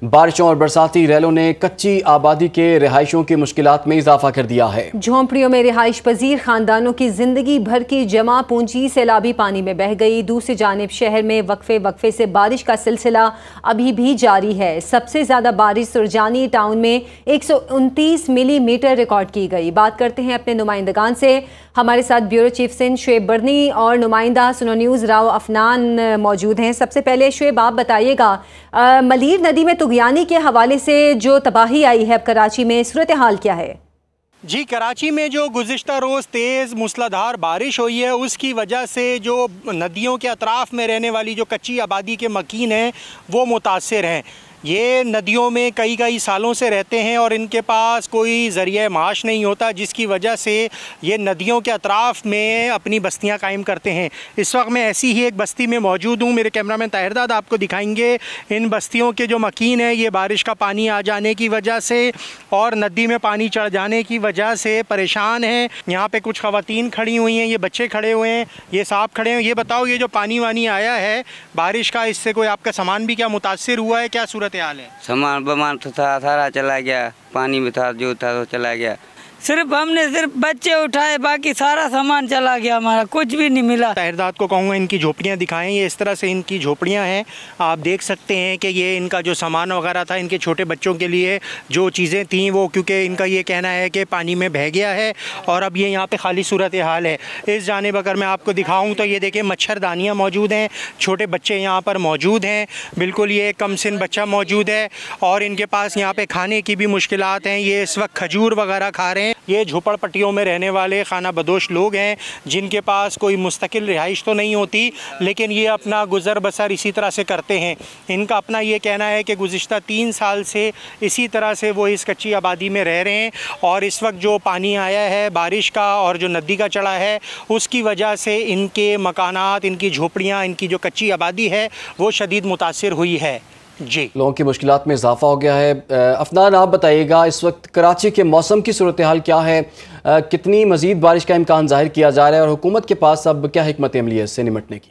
बारिशों और बरसाती रैलों ने कच्ची आबादी के रिहायशों की मुश्किलात में इजाफा कर दिया है। झोंपड़ियों में रिहाइश पजीर खानदानों की जिंदगी भर की जमा पूंजी सैलाबी पानी में बह गई। दूसरी जानिब शहर में वक्फे से बारिश का सिलसिला अभी भी जारी है। सबसे ज्यादा बारिश सुरजानी टाउन में 129 मिलीमीटर रिकॉर्ड की गई। बात करते हैं अपने नुमाइंदगान से। हमारे साथ ब्यूरो चीफ सिंध शुएब बर्नी और नुमाइंदा सुनो न्यूज़ राव अफनान मौजूद हैं। सबसे पहले शुएब, आप बताइएगा, मलीर नदी में तुगयानी के हवाले से जो तबाही आई है अब कराची में, सूरत हाल क्या है? जी, कराची में जो गुज़िश्ता रोज़ तेज़ मूसलाधार बारिश हुई है उसकी वजह से जो नदियों के अतराफ़ में रहने वाली जो कच्ची आबादी के मकीन हैं वो मुतासिर हैं। ये नदियों में कई सालों से रहते हैं और इनके पास कोई ज़रिया माश नहीं होता, जिसकी वजह से ये नदियों के अतराफ़ में अपनी बस्तियां कायम करते हैं। इस वक्त मैं ऐसी ही एक बस्ती में मौजूद हूँ। मेरे कैमरामैन ताहिरदाद आपको दिखाएंगे इन बस्तियों के जो मकीन हैं ये बारिश का पानी आ जाने की वजह से और नदी में पानी चढ़ जाने की वजह से परेशान हैं। यहाँ पर कुछ ख़वातीन खड़ी हुई हैं, ये बच्चे खड़े हुए हैं, ये साहब खड़े हैं। ये बताओ, ये जो पानी वानी आया है बारिश का, इससे कोई आपका सामान भी क्या मुतासिर हुआ है? क्या सूरत हाल है? सामान बमान तो था, सारा चला गया, पानी में था, जो था तो चला गया। सिर्फ बच्चे उठाए, बाकी सारा सामान चला गया, हमारा कुछ भी नहीं मिला। ताहिरदाद को कहूँगा इनकी झोपड़ियाँ दिखाएं। ये इस तरह से इनकी झोपड़ियाँ हैं। आप देख सकते हैं कि ये इनका जो सामान वगैरह था, इनके छोटे बच्चों के लिए जो चीज़ें थीं वो, क्योंकि इनका ये कहना है कि पानी में बह गया है और अब ये यहाँ पे खाली सूरत हाल है। इस जानिब अगर मैं आपको दिखाऊँ तो ये देखिए मच्छरदानियाँ मौजूद हैं, छोटे बच्चे यहाँ पर मौजूद हैं, बिल्कुल ये कम सिन बच्चा मौजूद है और इनके पास यहाँ पर खाने की भी मुश्किलात हैं। ये इस वक्त खजूर वगैरह खा रहे हैं। ये झोपड़पट्टियों में रहने वाले खाना बदोश लोग हैं जिनके पास कोई मुस्तकिल रिहाइश तो नहीं होती, लेकिन ये अपना गुज़र बसर इसी तरह से करते हैं। इनका अपना ये कहना है कि गुज़िश्ता 3 साल से इसी तरह से वो इस कच्ची आबादी में रह रहे हैं और इस वक्त जो पानी आया है बारिश का और जो नदी का चढ़ा है उसकी वजह से इनके मकानात, इनकी झोपड़ियाँ, इनकी जो कच्ची आबादी है वो शदीद मुतासिर हुई है। जी, लोगों की मुश्किलात में इजाफा हो गया है। अफनान, आप बताइएगा इस वक्त कराची के मौसम की सूरत हाल क्या है? कितनी मजीद बारिश का इम्कान जाहिर किया जा रहा है और हुकूमत के पास अब क्या हिकमत अमली है इससे निमटने की?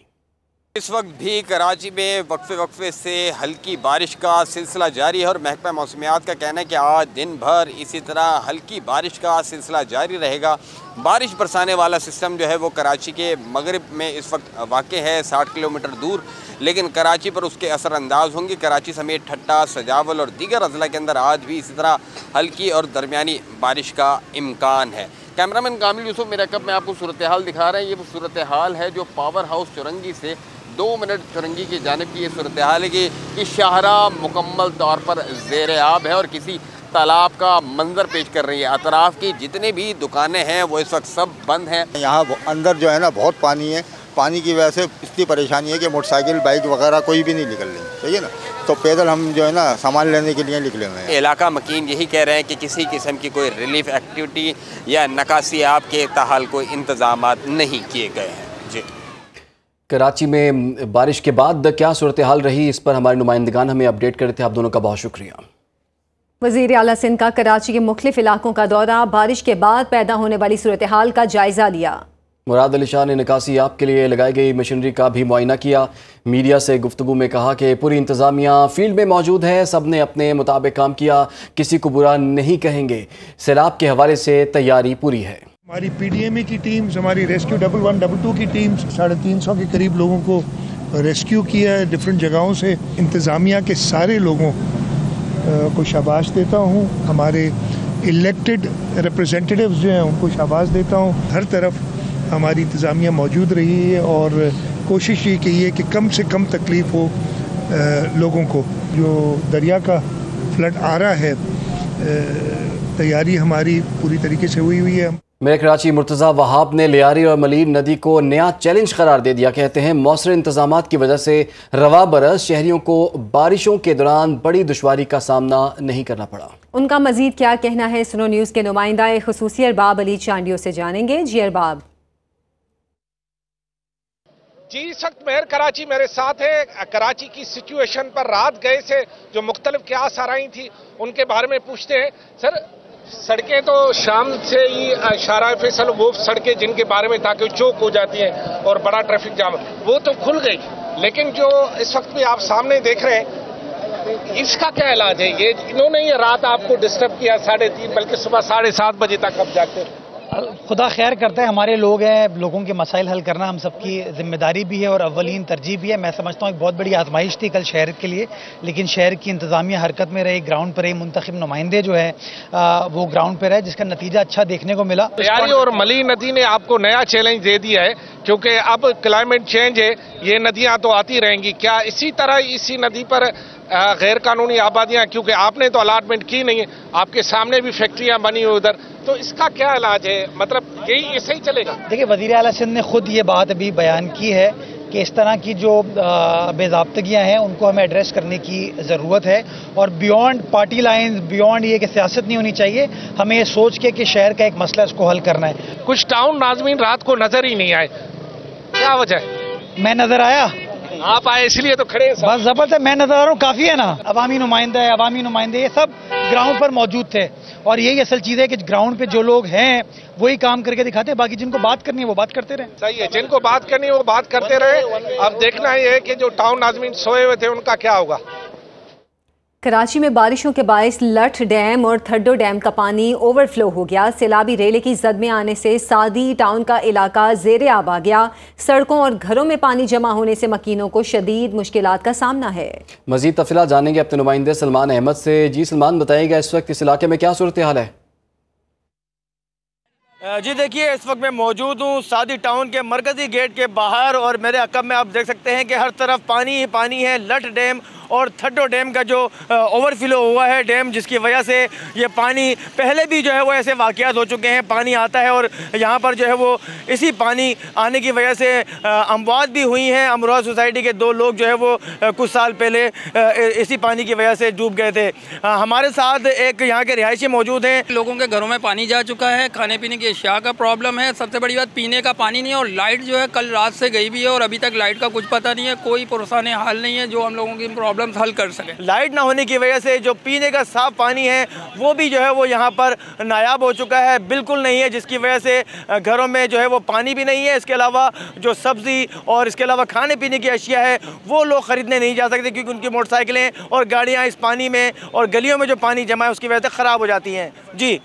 इस वक्त भी कराची में वक्फे से हल्की बारिश का सिलसिला जारी है और महकमा मौसमियात का कहना है कि आज दिन भर इसी तरह हल्की बारिश का सिलसिला जारी रहेगा। बारिश बरसाने वाला सिस्टम जो है वो कराची के मगरिब में इस वक्त वाक़ है, 60 किलोमीटर दूर, लेकिन कराची पर उसके असरअंदाज होंगे। कराची समेत ठट्टा, सजावल और दीगर अजला के अंदर आज भी इसी तरह हल्की और दरमियानी बारिश का इम्कान है। कैमरामैन कामिल यूसुफ मेरा कब मैं आपको सूरत हाल दिखा रहे हैं। ये वो सूरत हाल है जो पावर हाउस चुरंगी से 2 मिनट चुरंगी की जानिब की ये सूरत हाल है कि शाहराह मुकम्मल तौर पर ज़ेर आब है और किसी तालाब का मंजर पेश कर रही है। अतराफ़ की जितने भी दुकानें हैं वो इस वक्त सब बंद हैं। यहाँ अंदर जो है ना बहुत पानी है। पानी की वजह से इतनी परेशानी है कि मोटरसाइकिल, बाइक वगैरह कोई भी नहीं निकल रही, सही है ना, तो पैदल हम जो है ना सामान लेने के लिए निकले हुए हैं। इलाका मकीन यही कह रहे हैं कि किसी किस्म की कोई रिलीफ एक्टिविटी या नकासी आप के ताहाल कोई इंतजाम नहीं किए गए हैं। जी, कराची में बारिश के बाद क्या सूरत हाल रही, इस पर हमारे नुमाइंदगान हमें अपडेट कर रहे थे। आप दोनों का बहुत शुक्रिया। वज़ीर आला सिंध का कराची के मुख्तलिफ इलाकों का दौरा, बारिश के बाद पैदा होने वाली सूरत हाल का जायजा लिया। मुराद अली शाह ने निकासी याब के लिए लगाई गई मशीनरी का भी मुआयना किया। मीडिया से गुफ्तगू में कहा कि पूरी इंतज़ामिया फील्ड में मौजूद है, सब ने अपने मुताबिक काम किया, किसी को बुरा नहीं कहेंगे। सैलाब के हवाले से तैयारी पूरी है। हमारी PDMA की टीम्स, हमारी रेस्क्यू 11, 12 की टीम्स 350 के करीब लोगों को रेस्क्यू किया है डिफरेंट जगहों से। इंतज़ामिया के सारे लोगों को शाबाश देता हूँ। हमारे इलेक्टेड रिप्रेजेंटेटिव्स जो हैं उनको शाबाश देता हूँ। हर तरफ हमारी इंतज़ामिया मौजूद रही है और कोशिश ये की है कि कम से कम तकलीफ़ हो लोगों को। जो दरिया का फ्लड आ रहा है, तैयारी हमारी पूरी तरीके से हुई है। मेयर कराची मुर्तज़ा वहाब ने लियारी और मलीर नदी को नया चैलेंज करार दे दिया। कहते हैं मौसर इंतजामात की वजह से रवा बरस शहरियों को बारिशों के दौरान बड़ी दुश्वारी का सामना नहीं करना पड़ा। उनका मजीद क्या कहना है, सुनो न्यूज़ के नुमाइंदा खुसूसी अरबाब अली चांडियों से जानेंगे। जी अरबाब। जी, सख्त मेयर कराची मेरे साथ है। कराची की सिचुएशन पर रात गए से जो मुख्तलिफ क्यास आ रही थी उनके बारे में पूछते हैं। सर, सड़कें तो शाम से ही शाहराह फैसल वो सड़कें जिनके बारे में ताकि चौक हो जाती हैं और बड़ा ट्रैफिक जाम वो तो खुल गई, लेकिन जो इस वक्त भी आप सामने देख रहे हैं इसका क्या इलाज है? ये इन्होंने ये रात आपको डिस्टर्ब किया 3:30 बल्कि सुबह 7:30 बजे तक अब जागते। खुदा खैर करता है, हमारे लोग हैं, लोगों के मसाइल हल करना हम सबकी जिम्मेदारी भी है और अव्वलीन तरजीह भी है। मैं समझता हूँ एक बहुत बड़ी आजमाइश थी कल शहर के लिए, लेकिन शहर की इंतजामिया हरकत में रही, ग्राउंड पर रही, मुंतखब नुमाइंदे जो है वो ग्राउंड पर रहे, जिसका नतीजा अच्छा देखने को मिला। यारी और मली नदी ने आपको नया चैलेंज दे दिया है, क्योंकि अब क्लाइमेट चेंज है, ये नदियाँ तो आती रहेंगी। क्या इसी तरह इसी नदी पर गैर कानूनी आबादियाँ, क्योंकि आपने तो अलाटमेंट की नहीं है, आपके सामने भी फैक्ट्रियाँ बनी हुई उधर, तो इसका क्या इलाज है? मतलब यही ऐसे ही चलेगा? देखिए, वज़ीर आला सिंध ने खुद ये बात अभी बयान की है कि इस तरह की जो बेज़ाब्तगियाँ हैं उनको हमें एड्रेस करने की ज़रूरत है और बियॉन्ड पार्टी लाइंस, बियॉन्ड ये कि सियासत नहीं होनी चाहिए, हमें ये सोच के कि शहर का एक मसला इसको हल करना है। कुछ टाउन नाज़मीन रात को नजर ही नहीं आए, क्या वजह है? मैं नजर आया, आप आए इसलिए तो खड़े हैं। बस जबरदस्त, मैं नजर आ रहा हूँ, काफी है ना। अवामी नुमाइंदे ये सब ग्राउंड पर मौजूद थे और यही असल चीज है कि ग्राउंड पे जो लोग हैं वही काम करके दिखाते हैं, बाकी जिनको बात करनी है वो बात करते रहे। सही है, जिनको बात करनी है वो बात करते रहे। अब देखना ये है कि जो टाउन नाज़मीन सोए हुए थे उनका क्या होगा। कराची में बारिशों के बायस लठ डैम और थड्डो डैम का पानी ओवरफ्लो हो गया। सैलाबी रेले की जद में आने से सादी टाउन का इलाका ज़ेरे आब आ गया। सड़कों और घरों में पानी जमा होने से मकीनों को शदीद मुश्किलात का सामना है। मजीद तफसीलात जानेंगे अपने नुमाइंदे सलमान अहमद से। जी सलमान, बताइएगा इस वक्त इस इलाके में क्या सूरत हाल है? जी देखिए, इस वक्त मैं मौजूद हूँ सादी टाउन के मरकज़ी गेट के बाहर और मेरे अक़ब में आप देख सकते हैं कि हर तरफ पानी ही पानी है। लठ डैम और थड्डो डैम का जो ओवरफ्लो हुआ है डैम, जिसकी वजह से ये पानी पहले भी जो है वो ऐसे वाक़यात हो चुके हैं, पानी आता है और यहाँ पर जो है वो इसी पानी आने की वजह से अमवात भी हुई हैं। अमरोहा सोसाइटी के 2 लोग जो है वो कुछ साल पहले इसी पानी की वजह से डूब गए थे। हमारे साथ एक यहाँ के रिहायशी मौजूद हैं। लोगों के घरों में पानी जा चुका है, खाने पीने की अशिया का प्रॉब्लम है, सबसे बड़ी बात पीने का पानी नहीं है और लाइट जो है कल रात से गई भी है और अभी तक लाइट का कुछ पता नहीं है, कोई पुरसाने हाल नहीं है जो हम लोगों की प्रॉब्लम हल कर सके। लाइट ना होने की वजह से जो पीने का साफ पानी है वो भी जो है वो यहाँ पर नायाब हो चुका है, बिल्कुल नहीं है, जिसकी वजह से घरों में जो है वो पानी भी नहीं है। इसके अलावा जो सब्ज़ी और इसके अलावा खाने पीने की अशिया है वो लोग ख़रीदने नहीं जा सकते क्योंकि उनकी मोटरसाइकिलें और गाड़ियाँ इस पानी में और गलियों में जो पानी जमा है उसकी वजह से ख़राब हो जाती हैं। जी।